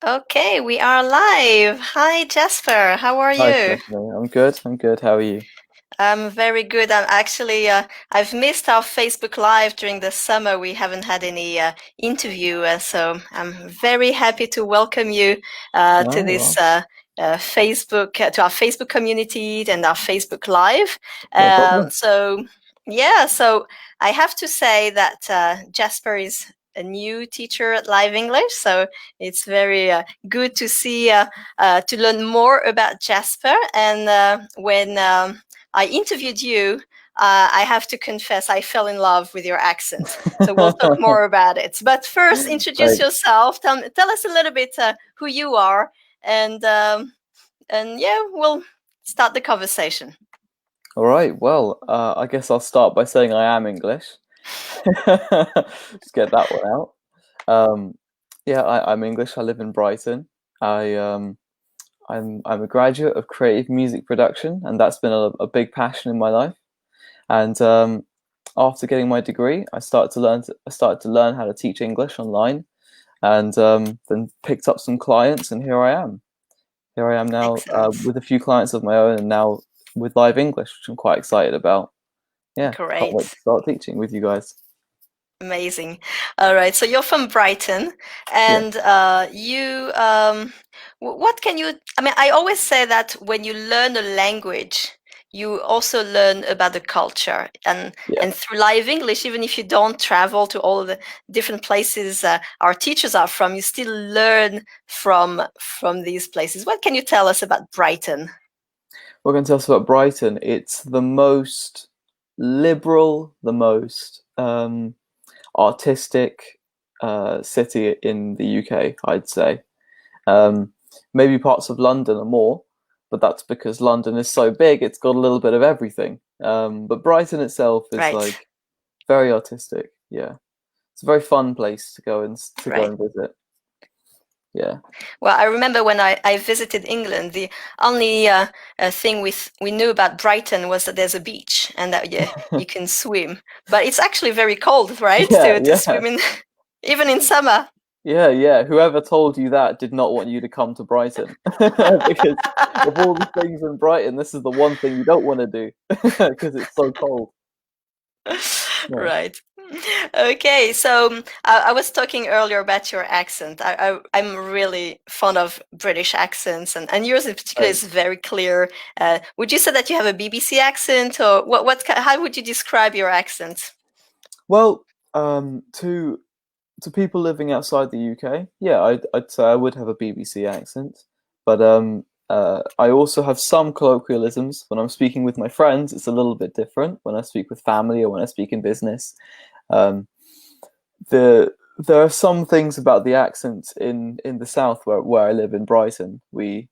Okay, we are live. Hi, Jasper. How are Hi, you? Stephanie. I'm good. I'm good. How are you? I'm very good. I've missed our Facebook Live during the summer. We haven't had any interview, so I'm very happy to welcome you to Oh, this well, to our Facebook community and our Facebook Live. no problem. So I have to say that Jasper is a new teacher at Live English, so it's very good to see to learn more about Jasper. And when I interviewed you, I have to confess I fell in love with your accent. So we'll talk more about it. But first, introduce Thanks. yourself. Tell us a little bit who you are, and yeah, we'll start the conversation. All right. Well, I guess I'll start by saying I am English. Just get that one out. Um, yeah, I'm English. I live in Brighton. I I'm a graduate of creative music production, and that's been a big passion in my life. And after getting my degree, I started to learn how to teach English online, and then picked up some clients, and here I am. Here I am now Excellent. with a few clients of my own, and now with live English, which I'm quite excited about. Yeah, can't wait Great. to start teaching with you guys. Amazing. All right. So you're from Brighton, Yeah, and what can you? I mean, I always say that when you learn a language, you also learn about the culture, yeah. and through live English, even if you don't travel to all the different places our teachers are from, you still learn from these places. What can you tell us about Brighton? We're going to tell us about Brighton. It's the most liberal, the most artistic city in the UK, I'd say. Um, Maybe parts of London are more, but that's because London is so big, it's got a little bit of everything. But Brighton itself is Right. like very artistic. Yeah, it's a very fun place to go Right. and visit. Yeah, Well, I remember when I visited England, the only thing we knew about Brighton was that there's a beach and that you can swim. But it's actually very cold, right? yeah, To yeah, swim in, even in summer. yeah. Whoever told you that did not want you to come to Brighton because of all the things in Brighton, this is the one thing you don't want to do because it's so cold. Yeah, Right. Okay, so I was talking earlier about your accent. I'm really fond of British accents, and yours in particular right. is very clear. Would you say that you have a BBC accent, or how would you describe your accent? Well, to people living outside the UK, yeah, I'd say I would have a BBC accent, but I also have some colloquialisms when I'm speaking with my friends. It's a little bit different when I speak with family or when I speak in business. Um, there are some things about the accent in the south where I live in Brighton. We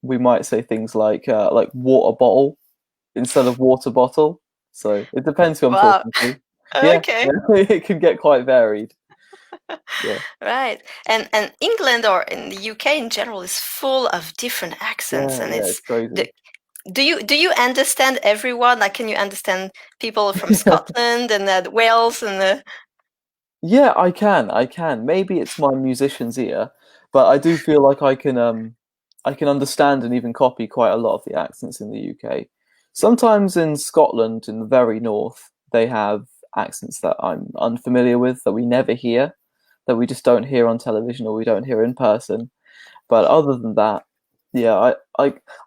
might say things like water bottle instead of water bottle. So it depends who I'm Wow. talking to. Yeah, Okay. yeah, it can get quite varied. Yeah, Right. And England or in the UK in general is full of different accents, and yeah, it's it's crazy. the, do you understand everyone? Like, can you understand people from Scotland and Wales and Yeah, I can. Maybe it's my musician's ear, but I do feel like I can understand and even copy quite a lot of the accents in the UK. Sometimes in Scotland, in the very north, they have accents that I'm unfamiliar with, that we never hear, that we just don't hear on television or we don't hear in person. But other than that, yeah,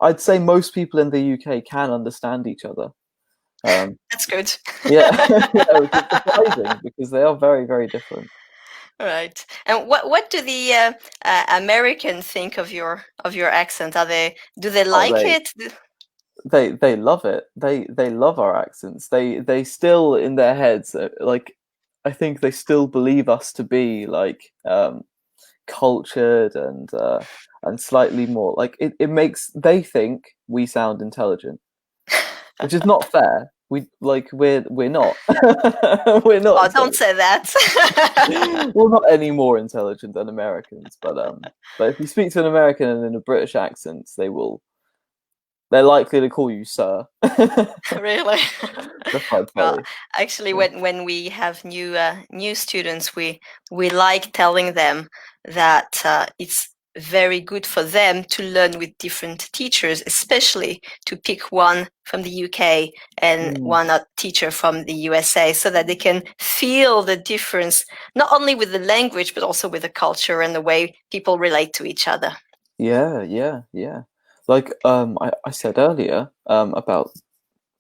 I'd say most people in the UK can understand each other. Um, that's good. yeah, yeah, which is surprising because they are very, very different. Right. And what do the American think of your accent? Do they Oh, like it? they love it. They love our accents. They still in their heads like I think they still believe us to be like cultured and slightly more like it makes they think we sound intelligent, which is not fair. We're not. We're not Oh, don't intelligent. say that. We're not any more intelligent than Americans, but if you speak to an American and in a British accent, they're likely to call you sir. Really? That's quite Well, funny. actually, Yeah. when we have new students, we like telling them that it's very good for them to learn with different teachers, especially to pick one from the UK and one teacher from the USA, so that they can feel the difference, not only with the language, but also with the culture and the way people relate to each other. Yeah. Like I said earlier about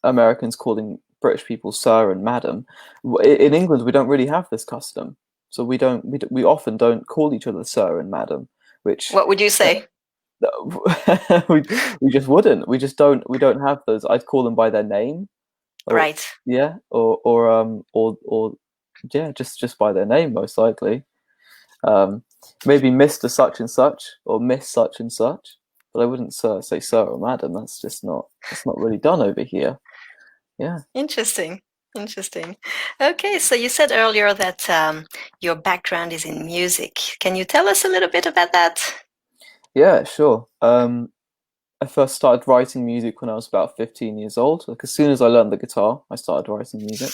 Americans calling British people sir and madam. In England, we don't really have this custom, so we often don't call each other sir and madam, which What would you say? we we just wouldn't. We don't have those. I'd call them by their name, or Right. yeah, or yeah, just by their name most likely. Um, Maybe Mr. Such and Such or Miss Such and Such, but I wouldn't say sir or madam. That's not really done over here. Yeah. Interesting. Interesting. Okay, so you said earlier that your background is in music. Can you tell us a little bit about that? Yeah, sure. I first started writing music when I was about 15 years old. Like as soon as I learned the guitar, I started writing music,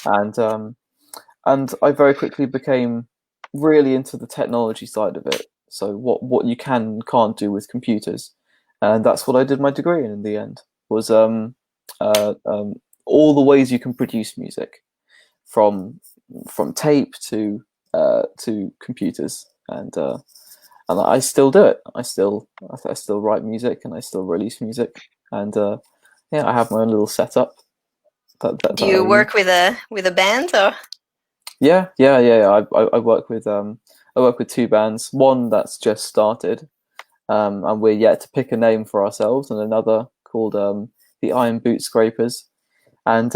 and I very quickly became really into the technology side of it. So what you can and can't do with computers, and that's what I did my degree in the end. Was all the ways you can produce music, from tape to computers, and I still do it. I still write music and I still release music, and yeah, I have my own little setup Do that I you use. work with a band or? Yeah. I work with two bands. One that's just started, and we're yet to pick a name for ourselves, and another called the Iron Boot Scrapers. And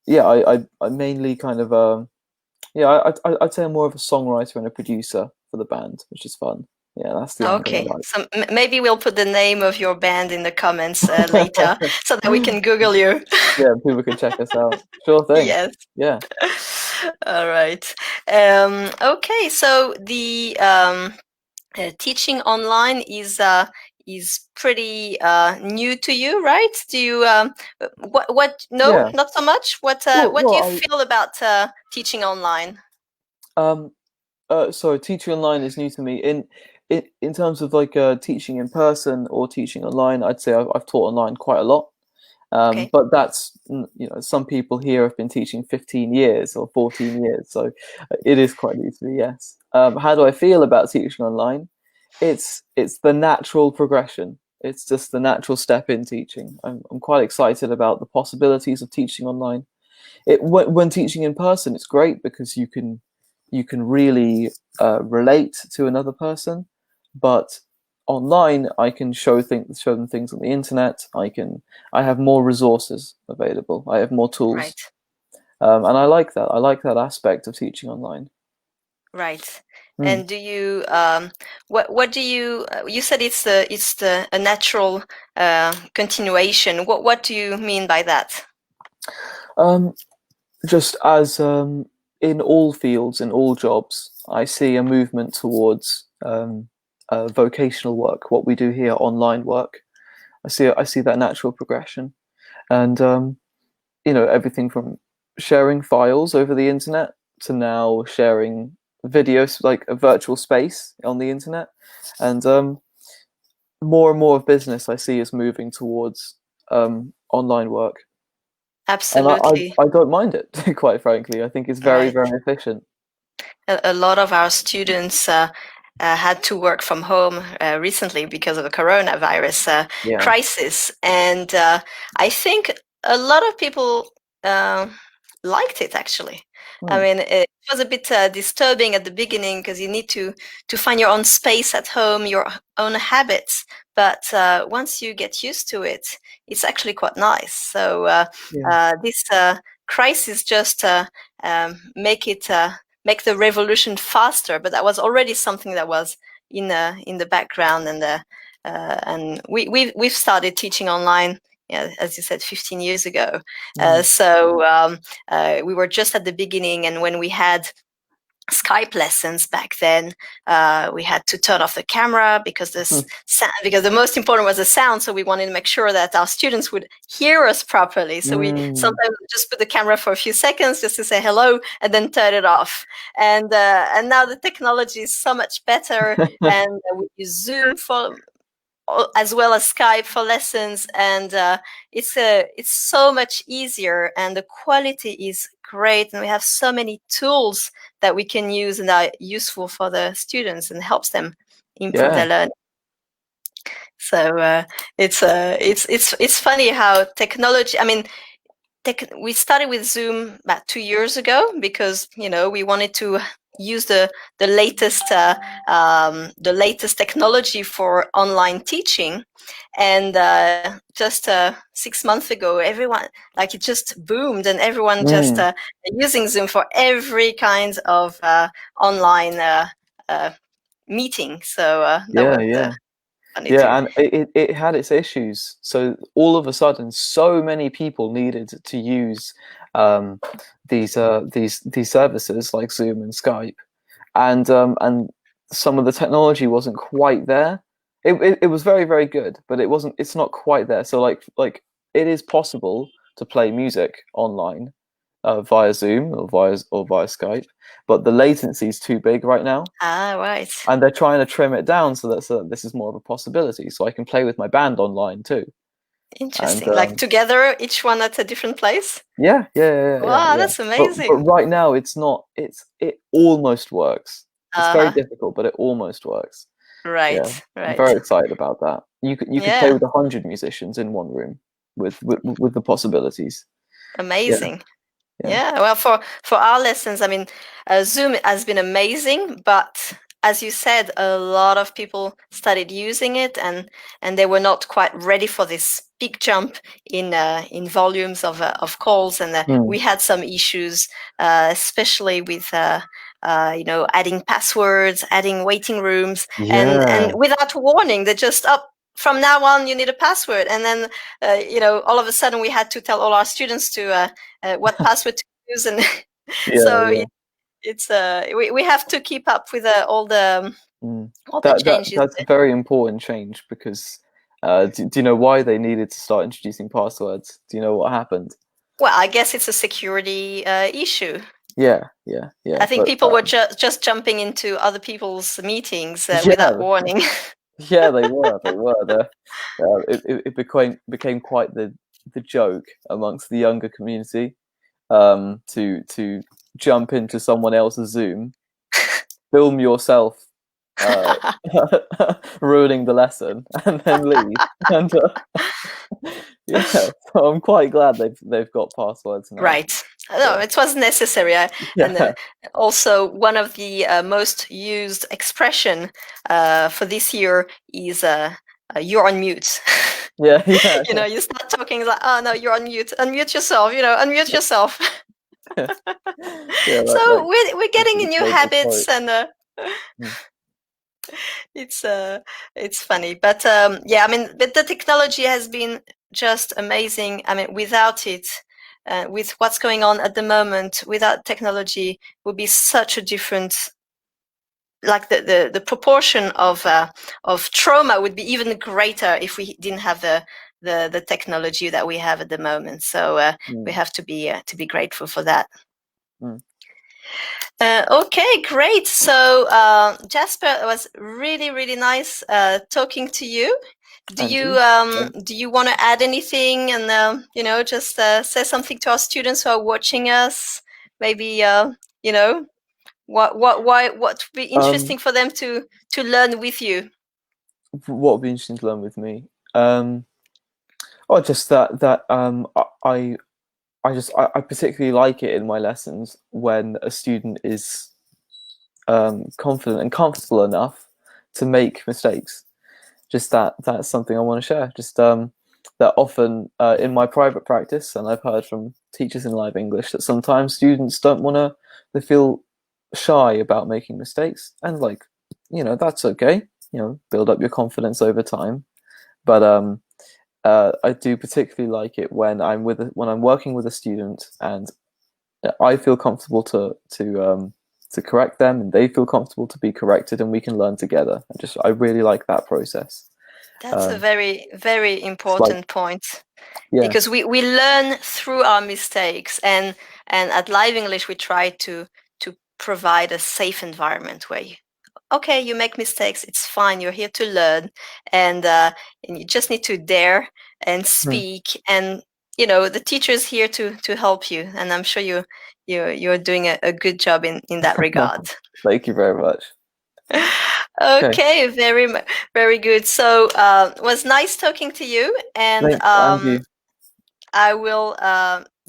yeah, I mainly kind of yeah, I'd say I'm more of a songwriter and a producer for the band, which is fun. Yeah, that's the angle Okay, I so maybe we'll put the name of your band in the comments later like. so that we can Google you. Yeah, people can check us out. Sure thing. Yes. Yeah. All right. Okay, so the teaching online is pretty new to you, right? Do you what? No, Yeah. not so much. What do you Well, feel about teaching online? I so teaching online is new to me. In terms of like teaching in person or teaching online, I'd say I've taught online quite a lot. Okay, But that's some people here have been teaching 15 years or 14 years, so it is quite new to me. Yes. How do I feel about teaching online? It's the natural progression. It's just the natural step in teaching. I'm quite excited about the possibilities of teaching online. When teaching in person, it's great because you can really relate to another person, but online I can show them things on the internet. I have more resources available. I have more tools, right, and I like that. I like that aspect of teaching online. right. Hmm. And do you what do you you said it's the a natural continuation. What do you mean by that? Um, just as in all fields, in all jobs, I see a movement towards vocational work. What we do here, online work. I see that natural progression, and everything from sharing files over the internet to now sharing videos, like a virtual space on the internet, and more and more of business I see is moving towards online work, and Absolutely. I don't mind it. Quite frankly, I think it's very Right. very efficient. A lot of our students had to work from home recently because of the coronavirus Yeah. crisis, and I think a lot of people uh, liked it actually. I Hmm. mean, it was a bit disturbing at the beginning because you need to find your own space at home, your own habits. But once you get used to it, it's actually quite nice. So Yeah. this crisis just make the revolution faster. But that was already something that was in the background, and we've started teaching online. Yeah, as you said, 15 years ago. Hmm. So we were just at the beginning, and when we had Skype lessons back then, we had to turn off the camera because because the most important was the sound. So we wanted to make sure that our students would hear us properly. So we sometimes just put the camera for a few seconds just to say hello and then turn it off. And now the technology is so much better, and we use Zoom for as well as Skype for lessons, and it's so much easier, and the quality is great, and we have so many tools that we can use and are useful for the students and helps them improve their learning. So it's funny how technology. I mean, we started with Zoom about 2 years ago because we wanted to use the latest technology for online teaching, and just 6 months ago, everyone it just boomed, and everyone just using Zoom for every kind of online meeting. So and it had its issues. So all of a sudden, so many people needed to use these services like Zoom and Skype, and some of the technology wasn't quite there. It was very, very good, but it's not quite there. So like it is possible to play music online via Zoom or via Skype, but the latency is too big right now. Right. And they're trying to trim it down so that this is more of a possibility. So I can play with my band online too. Interesting. And, like together, each one at a different place? Yeah. Wow, that's amazing. But right now, it almost works. It's very difficult, but it almost works. Right. I'm very excited about that. You could play with 100 musicians in one room with the possibilities. Amazing. Yeah. Well, for our lessons, I mean, Zoom has been amazing, but as you said, a lot of people started using it, and they were not quite ready for this big jump in volumes of calls, and we had some issues, especially with adding passwords, adding waiting rooms, and without warning, they just from now on you need a password, and then all of a sudden we had to tell all our students to what password to use, and it's we have to keep up with all the changes. That's a very important change because do you know why they needed to start introducing passwords? Do you know what happened? Well, I guess it's a security issue. Yeah. I think people were just jumping into other people's meetings without warning. Yeah, they were. It became quite the joke amongst the younger community to jump into someone else's Zoom, film yourself ruining the lesson, and then leave. And so I'm quite glad they've got passwords now. Right. No, it was necessary. And also, one of the most used expression for this year is "you're on mute." Yeah. You start talking like, "Oh no, you're on mute. Unmute yourself." Unmute yourself. So we're getting new habits, and it's funny, but I mean, but the technology has been just amazing. I mean, without it, with what's going on at the moment, without technology, would be such a different. Like the proportion of trauma would be even greater if we didn't have the technology that we have at the moment. So we have to be grateful for that. Okay, great. So Jasper, it was really, really nice talking to you. Do you want to add anything, and just say something to our students who are watching us? Maybe what would be interesting for them to learn with you? What would be interesting to learn with me? Just that I particularly like it in my lessons when a student is confident and comfortable enough to make mistakes. Just that's something I want to share. Just that often in my private practice, and I've heard from teachers in live English that sometimes students they feel shy about making mistakes, and that's okay. Build up your confidence over time. But I do particularly like it when I'm working with a student and I feel comfortable to to correct them, and they feel comfortable to be corrected, and we can learn together. I really like that process. That's a very, very It's like, important point. yeah. Because we learn through our mistakes, and at Live English we try to provide a safe environment where you make mistakes, it's fine, you're here to learn, and you just need to dare and Hmm. speak, and the teacher is here to help you, and I'm sure you're doing a good job in that regard. Thank you very much. Okay, Okay, very good. So it was nice talking to you, and thanks, and you. I will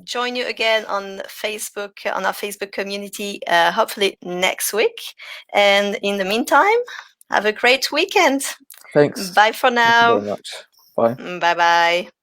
join you again on Facebook, on our Facebook community, hopefully next week. And in the meantime, have a great weekend. Thanks. Bye for Thank you very now. much. Bye. Bye bye.